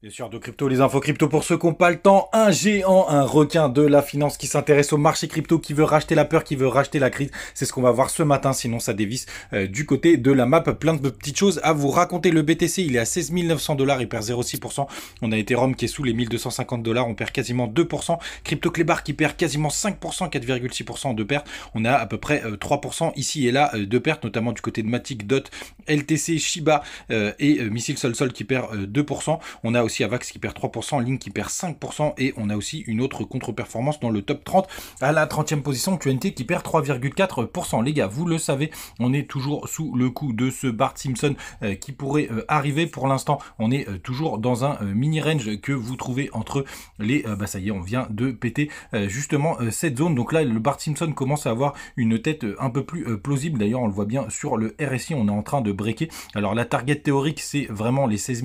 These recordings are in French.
Bien sûr, de crypto, les infos crypto pour ceux qui n'ont pas le temps. Un géant, un requin de la finance qui s'intéresse au marché crypto, qui veut racheter la peur, qui veut racheter la crise. C'est ce qu'on va voir ce matin, sinon ça dévisse du côté de la map. Plein de petites choses à vous raconter. Le BTC, il est à 16 900 $, il perd 0,6%. On a Ethereum qui est sous les 1250 $, on perd quasiment 2%. Crypto Clébar qui perd quasiment 5%, 4,6% de perte. On a à peu près 3% ici et là de pertes, notamment du côté de Matic, DOT, LTC, Shiba et Missile Sol qui perd 2%. On a aussi Avax qui perd 3%, Link qui perd 5% et on a aussi une autre contre-performance dans le top 30 à la 30e position, QNT qui perd 3,4%. Les gars, vous le savez, on est toujours sous le coup de ce Bart Simpson qui pourrait arriver. Pour l'instant, on est toujours dans un mini range que vous trouvez entre les... ça y est, on vient de péter justement cette zone. Donc là, le Bart Simpson commence à avoir une tête un peu plus plausible. D'ailleurs, on le voit bien sur le RSI, on est en train de breaker. Alors la target théorique, c'est vraiment les 16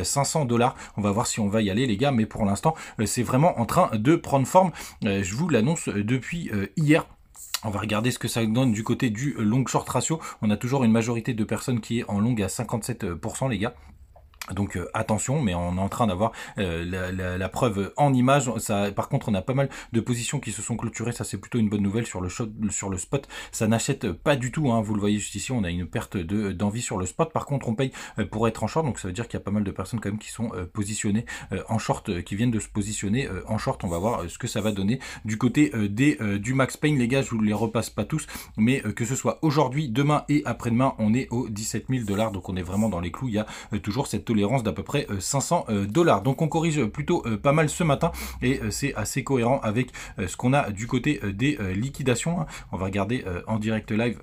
500 $. On va voir si on va y aller les gars, mais pour l'instant c'est vraiment en train de prendre forme. Je vous l'annonce depuis hier. On va regarder ce que ça donne du côté du long short ratio. On a toujours une majorité de personnes qui est en long à 57% les gars. Donc attention, mais on est en train d'avoir la preuve en image. Ça, par contre, on a pas mal de positions qui se sont clôturées. Ça, c'est plutôt une bonne nouvelle sur le spot. Ça n'achète pas du tout. Hein. Vous le voyez juste ici, on a une perte d'envie sur le spot. Par contre, on paye pour être en short. Donc ça veut dire qu'il y a pas mal de personnes quand même qui sont positionnées en short, qui viennent de se positionner en short. On va voir ce que ça va donner du côté du Max Payne. Les gars, je vous les repasse pas tous, mais que ce soit aujourd'hui, demain et après-demain, on est aux 17 000 $. Donc on est vraiment dans les clous. Il y a toujours cette tolérance d'à peu près 500 $. Donc on corrige plutôt pas mal ce matin et c'est assez cohérent avec ce qu'on a du côté des liquidations. Hein. On va regarder en direct live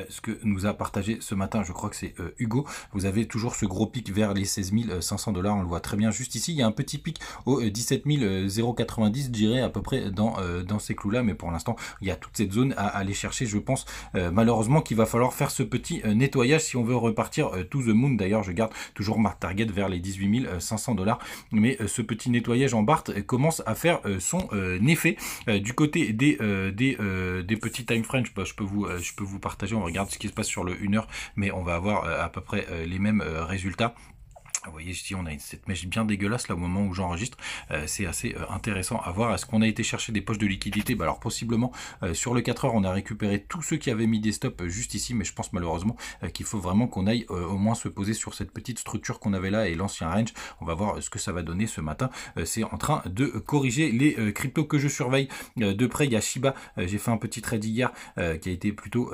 ce que nous a partagé ce matin, je crois que c'est Hugo. Vous avez toujours ce gros pic vers les 16 500 $, on le voit très bien juste ici. Il y a un petit pic au 17 090, je dirais à peu près dans ces clous-là, mais pour l'instant, il y a toute cette zone à aller chercher, je pense, malheureusement qu'il va falloir faire ce petit nettoyage si on veut repartir to the moon. D'ailleurs, je garde toujours ma target vers les 18 500 $, mais ce petit nettoyage en BART commence à faire son effet. Du côté des petits time frames, je peux vous partager. On regarde ce qui se passe sur le 1 heure, mais on va avoir à peu près les mêmes résultats. Vous voyez ici on a cette mèche bien dégueulasse là au moment où j'enregistre, c'est assez intéressant à voir. Est-ce qu'on a été chercher des poches de liquidité? Alors possiblement sur le 4 heures on a récupéré tous ceux qui avaient mis des stops juste ici, mais je pense malheureusement qu'il faut vraiment qu'on aille au moins se poser sur cette petite structure qu'on avait là et l'ancien range. On va voir ce que ça va donner ce matin. C'est en train de corriger les cryptos que je surveille de près. Il y a Shiba, j'ai fait un petit trade hier qui a été plutôt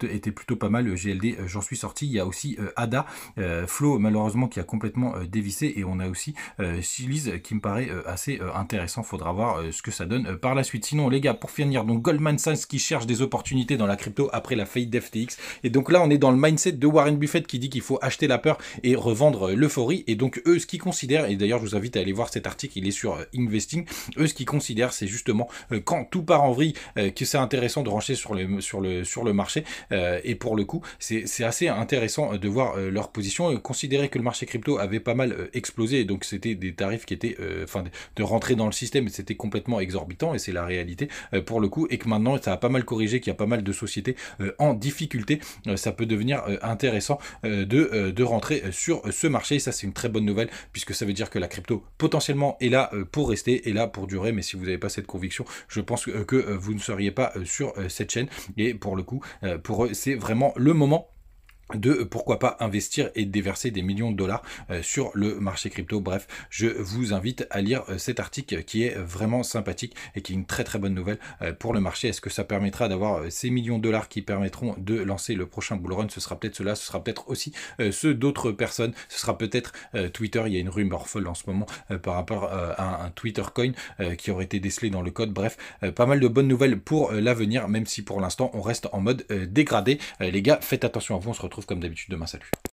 été plutôt pas mal. GLD, j'en suis sorti. Il y a aussi ADA, Flow malheureusement qui a complètement dévissé, et on a aussi Chiliz qui me paraît assez intéressant. Faudra voir ce que ça donne par la suite. Sinon les gars, pour finir, donc Goldman Sachs qui cherche des opportunités dans la crypto après la faillite d'FTX, et donc là on est dans le mindset de Warren Buffett qui dit qu'il faut acheter la peur et revendre l'euphorie. Et donc eux, ce qu'ils considèrent, et d'ailleurs je vous invite à aller voir cet article, il est sur Investing, eux ce qu'ils considèrent c'est justement quand tout part en vrille que c'est intéressant de racheter sur le marché, et pour le coup c'est assez intéressant de voir leur position. Considérer que le marché crypto avait pas mal explosé, et donc c'était des tarifs qui étaient de rentrer dans le système, et c'était complètement exorbitant, et c'est la réalité pour le coup, et que maintenant ça a pas mal corrigé, qu'il y a pas mal de sociétés en difficulté, ça peut devenir intéressant de rentrer sur ce marché. Et ça c'est une très bonne nouvelle, puisque ça veut dire que la crypto potentiellement est là pour rester, est là pour durer. Mais si vous n'avez pas cette conviction, je pense que vous ne seriez pas sur cette chaîne, et pour le coup pour eux c'est vraiment le moment de pourquoi pas investir et déverser des millions de dollars sur le marché crypto. Bref, je vous invite à lire cet article qui est vraiment sympathique et qui est une très très bonne nouvelle pour le marché. Est-ce que ça permettra d'avoir ces millions de dollars qui permettront de lancer le prochain bull run? Ce sera peut-être cela, ce sera peut-être aussi ceux d'autres personnes, ce sera peut-être Twitter. Il y a une rumeur folle en ce moment par rapport à un Twitter coin qui aurait été décelé dans le code. Bref, pas mal de bonnes nouvelles pour l'avenir, même si pour l'instant on reste en mode dégradé. Les gars, faites attention à vous, on se retrouve comme d'habitude demain, salut.